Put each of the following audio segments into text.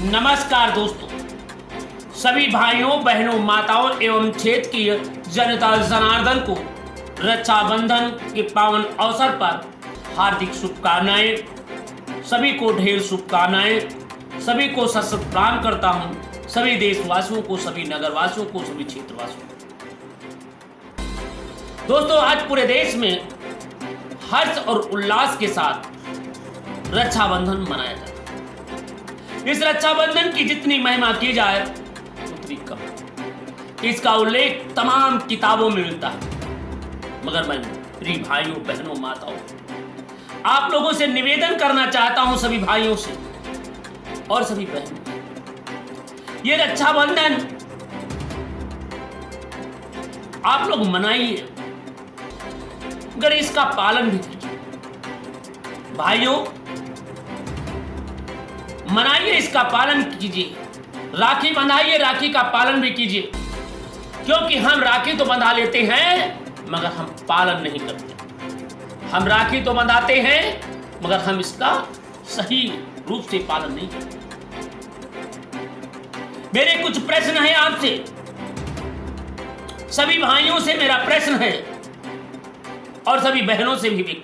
नमस्कार दोस्तों, सभी भाइयों बहनों माताओं एवं क्षेत्र की जनता जनार्दन को रक्षाबंधन के पावन अवसर पर हार्दिक शुभकामनाएं। सभी को ढेर शुभकामनाएं। सभी को सशक्त प्रणाम करता हूं। सभी देशवासियों को, सभी नगरवासियों को, सभी क्षेत्रवासियों को। दोस्तों, आज पूरे देश में हर्ष और उल्लास के साथ रक्षाबंधन मनाया जाता है। इस रक्षाबंधन की जितनी महिमा की जाए उतनी कम। इसका उल्लेख तमाम किताबों में मिलता है, मगर मैं प्रिय भाइयों बहनों माताओं आप लोगों से निवेदन करना चाहता हूं, सभी भाइयों से और सभी बहनों, ये रक्षाबंधन आप लोग मनाइए, मगर इसका पालन भी कीजिए। भाइयों, मनाइए, इसका पालन कीजिए। राखी बंधाइए, राखी का पालन भी कीजिए, क्योंकि हम राखी तो बंधा लेते हैं मगर हम पालन नहीं करते। हम राखी तो बंधाते हैं मगर हम इसका सही रूप से पालन नहीं करते। मेरे कुछ प्रश्न हैं आपसे, सभी भाइयों से मेरा प्रश्न है और सभी बहनों से भी।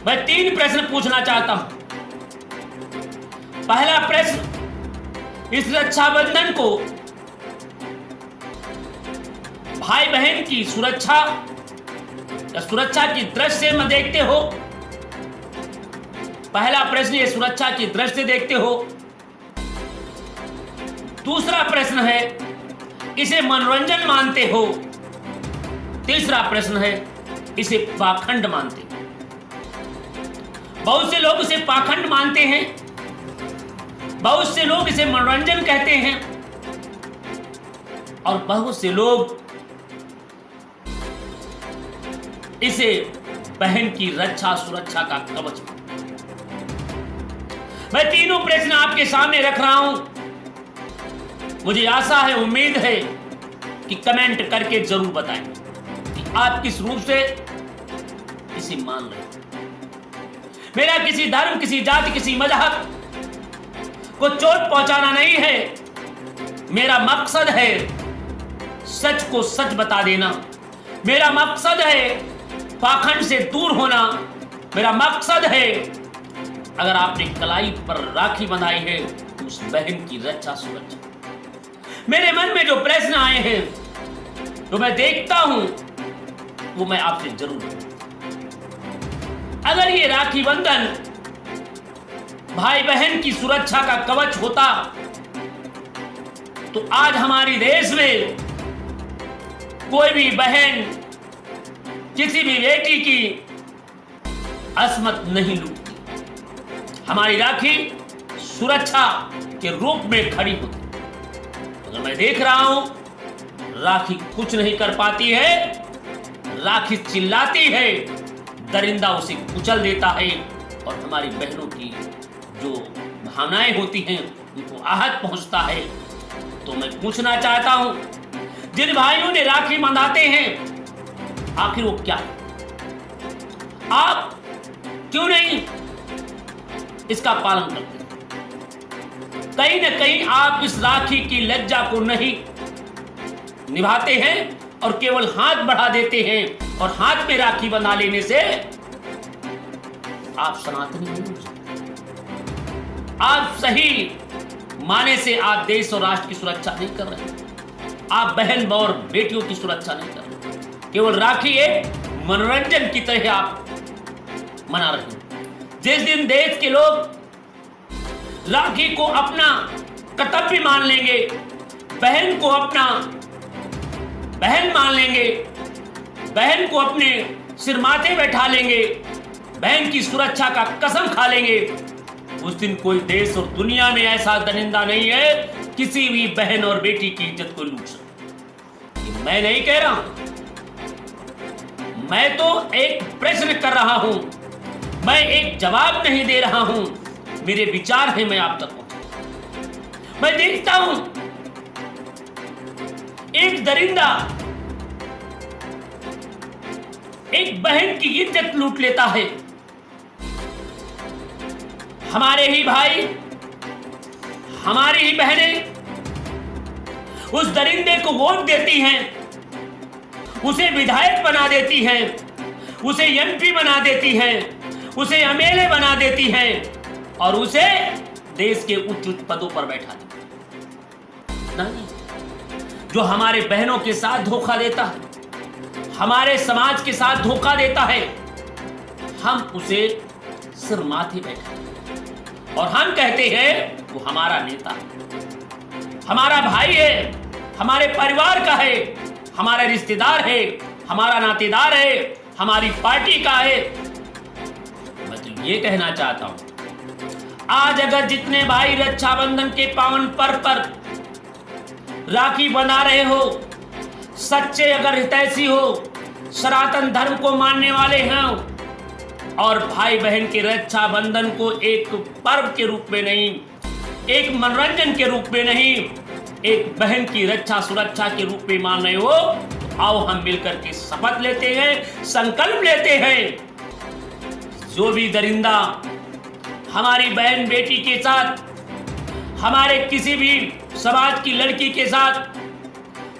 मैं 3 प्रश्न पूछना चाहता हूं। पहला प्रश्न, इस रक्षाबंधन को भाई बहन की सुरक्षा या सुरक्षा की दृष्टि से में देखते हो? पहला प्रश्न, ये सुरक्षा की दृष्टि से देखते हो? दूसरा प्रश्न है, इसे मनोरंजन मानते हो? तीसरा प्रश्न है, इसे पाखंड मानते हो? बहुत से लोग इसे पाखंड मानते हैं, बहुत से लोग इसे मनोरंजन कहते हैं और बहुत से लोग इसे बहन की रक्षा सुरक्षा का कवच। मैं तीनों प्रश्न आपके सामने रख रहा हूं। मुझे आशा है, उम्मीद है कि कमेंट करके जरूर बताएं कि आप किस रूप से इसे मान रहे हैं। मेरा किसी धर्म, किसी जाति, किसी मजहब को चोट पहुंचाना नहीं है। मेरा मकसद है सच को सच बता देना। मेरा मकसद है पाखंड से दूर होना। मेरा मकसद है, अगर आपने कलाई पर राखी बंधाई है तो उस बहन की रक्षा सुरक्षा। मेरे मन में जो प्रश्न आए हैं तो मैं देखता हूं, वो मैं आपसे जरूर। अगर ये राखी बंधन भाई बहन की सुरक्षा का कवच होता तो आज हमारे देश में कोई भी बहन किसी भी बेटी की असमत नहीं लूटती। हमारी राखी सुरक्षा के रूप में खड़ी होती। अगर मैं देख रहा हूं राखी कुछ नहीं कर पाती है, राखी चिल्लाती है, दरिंदा उसे कुचल देता है और हमारी बहनों की जो भावनाएं होती हैं उनको आहत पहुंचता है। तो मैं पूछना चाहता हूं, जिन भाइयों ने राखी बंधाते हैं आखिर वो क्या है? आप क्यों नहीं इसका पालन करते? कहीं ना कहीं आप इस राखी की लज्जा को नहीं निभाते हैं और केवल हाथ बढ़ा देते हैं, और हाथ में राखी बंधा लेने से आप सनातनी नहीं हो सकते। आप सही माने से आप देश और राष्ट्र की सुरक्षा नहीं कर रहे। आप बहन और बेटियों की सुरक्षा नहीं कर रहे। केवल राखी एक मनोरंजन की तरह आप मना रहे हैं। जिस दिन देश के लोग राखी को अपना कर्तव्य मान लेंगे, बहन को अपना बहन मान लेंगे, बहन को अपने सिर माथे बैठा लेंगे, बहन की सुरक्षा का कसम खा लेंगे, उस दिन कोई देश और दुनिया में ऐसा दरिंदा नहीं है किसी भी बहन और बेटी की इज्जत को लूट सके। मैं नहीं कह रहा हूं, मैं तो एक प्रश्न कर रहा हूं, मैं एक जवाब नहीं दे रहा हूं। मेरे विचार हैं, मैं आप तक पहुंचा। मैं देखता हूं एक दरिंदा एक बहन की इज्जत लूट लेता है। हमारे ही भाई हमारी ही बहनें उस दरिंदे को वोट देती हैं, उसे विधायक बना देती हैं, उसे एमपी बना देती हैं, उसे एमएलए बना देती हैं और उसे देश के उच्च उच्च पदों पर बैठा देती हैं। नहीं, जो हमारे बहनों के साथ धोखा देता है, हमारे समाज के साथ धोखा देता है, हम उसे सिर माथे बैठा और हम कहते हैं वो हमारा नेता है, हमारा भाई है, हमारे परिवार का है, हमारा रिश्तेदार है, हमारा नातेदार है, हमारी पार्टी का है। मैं तो ये कहना चाहता हूं, आज अगर जितने भाई रक्षाबंधन के पावन पर्व पर राखी बना रहे हो, सच्चे अगर हितैषी हो, सनातन धर्म को मानने वाले हैं और भाई बहन के रक्षाबंधन को एक पर्व के रूप में नहीं, एक मनोरंजन के रूप में नहीं, एक बहन की रक्षा सुरक्षा के रूप में मान रहे हो, तो आओ हम मिलकर के शपथ लेते हैं, संकल्प लेते हैं। जो भी दरिंदा हमारी बहन बेटी के साथ, हमारे किसी भी समाज की लड़की के साथ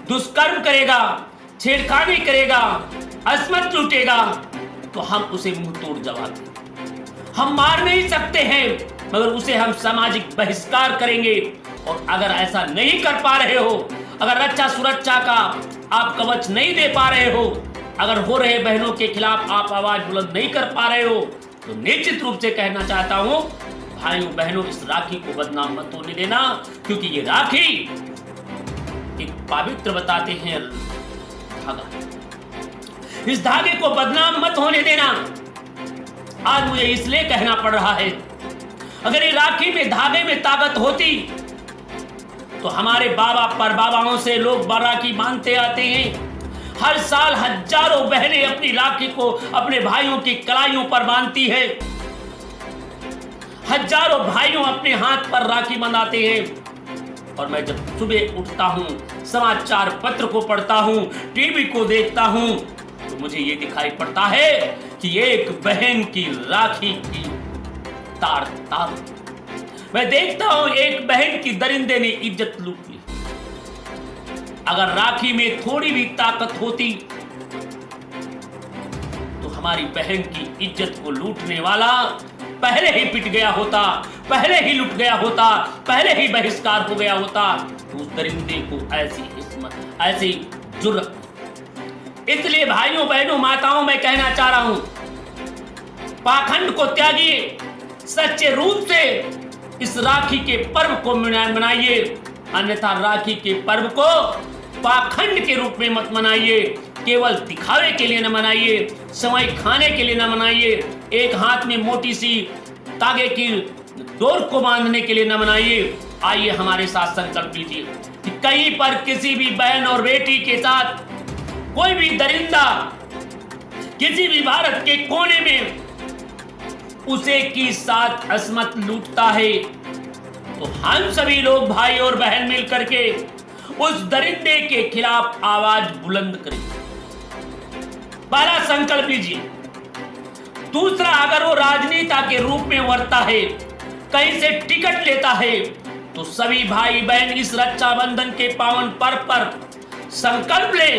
दुष्कर्म करेगा, छेड़खानी करेगा, अस्मत लूटेगा, तो हम उसे मुंह तोड़ जवाब देंगे। हम मार नहीं सकते हैं, मगर उसे हम सामाजिक बहिष्कार करेंगे। और अगर ऐसा नहीं कर पा रहे हो, अगर रक्षा सुरक्षा का आप कवच नहीं दे पा रहे हो, अगर हो रहे बहनों के खिलाफ आप आवाज बुलंद नहीं कर पा रहे हो, तो निश्चित रूप से कहना चाहता हूं, भाइयों बहनों, इस राखी को बदनाम मत होने देना, क्योंकि ये राखी एक पवित्र बताते हैं धागा, इस धागे को बदनाम मत होने देना। आज मुझे इसलिए कहना पड़ रहा है, अगर ये राखी में धागे में ताकत होती तो हमारे बाबा परबाबाओं से लोग राखी बांधते आते हैं। हर साल हजारों बहनें अपनी राखी को अपने भाइयों की कलाइयों पर बांधती है, हजारों भाइयों अपने हाथ पर राखी बंधाते हैं। और मैं जब सुबह उठता हूं, समाचार पत्र को पढ़ता हूं, टीवी को देखता हूं, तो मुझे ये दिखाई पड़ता है कि एक बहन की राखी की तार तार, मैं देखता हूं एक बहन की दरिंदे ने इज्जत लूट ली। अगर राखी में थोड़ी भी ताकत होती तो हमारी बहन की इज्जत को लूटने वाला पहले ही पिट गया होता, पहले ही लुट गया होता, पहले ही बहिष्कार हो गया होता। तो उस दरिंदे को ऐसी हिम्मत, ऐसी जुर्रत। इसलिए भाइयों बहनों माताओं, मैं कहना चाह रहा हूं, पाखंड को त्यागिए, सच्चे रूप से इस राखी के पर्व को मनाइए, अन्यथा राखी के पर्व को पाखंड के रूप में मत मनाइए। केवल दिखावे के लिए न मनाइए, समय खाने के लिए न मनाइए, एक हाथ में मोटी सी तागे की डोर को बांधने के लिए न मनाइए। आइए हमारे साथ संकल्प लीजिए कि कहीं पर किसी भी बहन और बेटी के साथ कोई भी दरिंदा किसी भी भारत के कोने में उसे की साथ अस्मत लूटता है, तो हम सभी लोग भाई और बहन मिलकर के उस दरिंदे के खिलाफ आवाज बुलंद करें। पहला संकल्प लीजिए। दूसरा, अगर वो राजनेता के रूप में उभरता है, कहीं से टिकट लेता है, तो सभी भाई बहन इस रक्षाबंधन के पावन पर्व पर संकल्प ले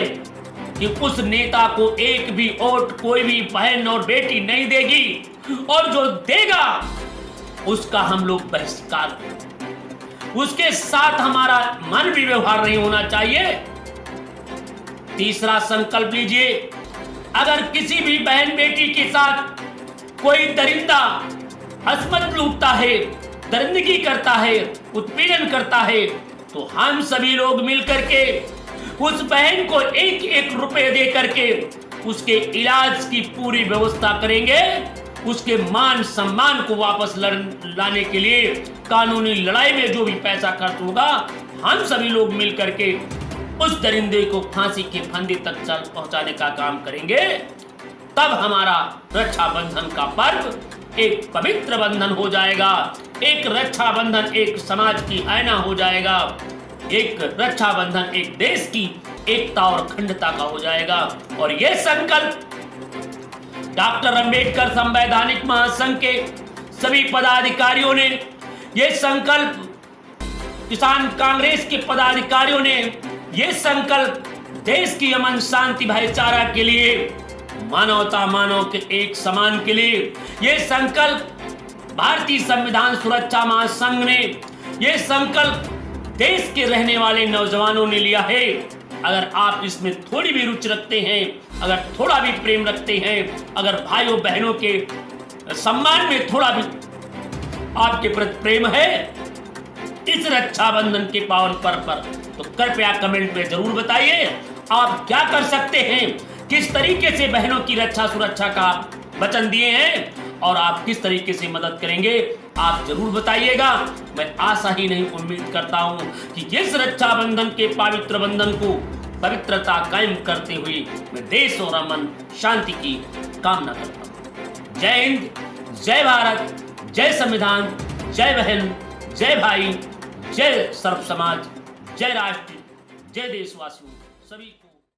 कि उस नेता को एक भी वोट कोई भी बहन और बेटी नहीं देगी, और जो देगा उसका हम लोग बहिष्कार करेंगे। उसके साथ हमारा मन भी व्यवहार नहीं होना चाहिए। तीसरा संकल्प लीजिए, अगर किसी भी बहन बेटी के साथ कोई दरिंदा अस्मत लूटता है, दरिंदगी करता है, उत्पीड़न करता है, तो हम सभी लोग मिलकर के उस बहन को एक एक रुपए दे करके उसके इलाज की पूरी व्यवस्था करेंगे। उसके मान सम्मान को वापस लाने के लिए कानूनी लड़ाई में जो भी पैसा खर्च होगा, हम सभी लोग मिलकर के उस दरिंदे को फांसी के फंदे तक पहुंचाने का काम करेंगे। तब हमारा रक्षाबंधन का पर्व एक पवित्र बंधन हो जाएगा। एक रक्षाबंधन एक समाज की आईना हो जाएगा। एक रक्षाबंधन एक देश की एकता और अखंडता का हो जाएगा। और यह संकल्प डॉक्टर अंबेडकर संवैधानिक महासंघ के सभी पदाधिकारियों ने यह संकल्प किसान कांग्रेस के पदाधिकारियों ने ये संकल्प देश की अमन शांति भाईचारा के लिए, मानवता मानव के एक समान के लिए, ये संकल्प भारतीय संविधान सुरक्षा महासंघ ने, ये संकल्प देश के रहने वाले नौजवानों ने लिया है। अगर आप इसमें थोड़ी भी रुचि रखते हैं, अगर थोड़ा भी प्रेम रखते हैं, अगर भाइयों बहनों के सम्मान में थोड़ा भी आपके प्रति प्रेम है इस रक्षाबंधन के पावन पर्व पर, तो कृपया कमेंट में जरूर बताइए आप क्या कर सकते हैं, किस तरीके से बहनों की रक्षा सुरक्षा का वचन दिए हैं और आप किस तरीके से मदद करेंगे, आप जरूर बताइएगा। मैं आशा ही नहीं उम्मीद करता हूं कि इस रक्षाबंधन के पवित्र बंधन को पवित्रता कायम करते हुए मैं देश और अमन शांति की कामना करता हूं। जय हिंद, जय भारत, जय संविधान, जय बहन, जय भाई, जय सर्व समाज, जय राष्ट्र, जय देशवासियों सभी को।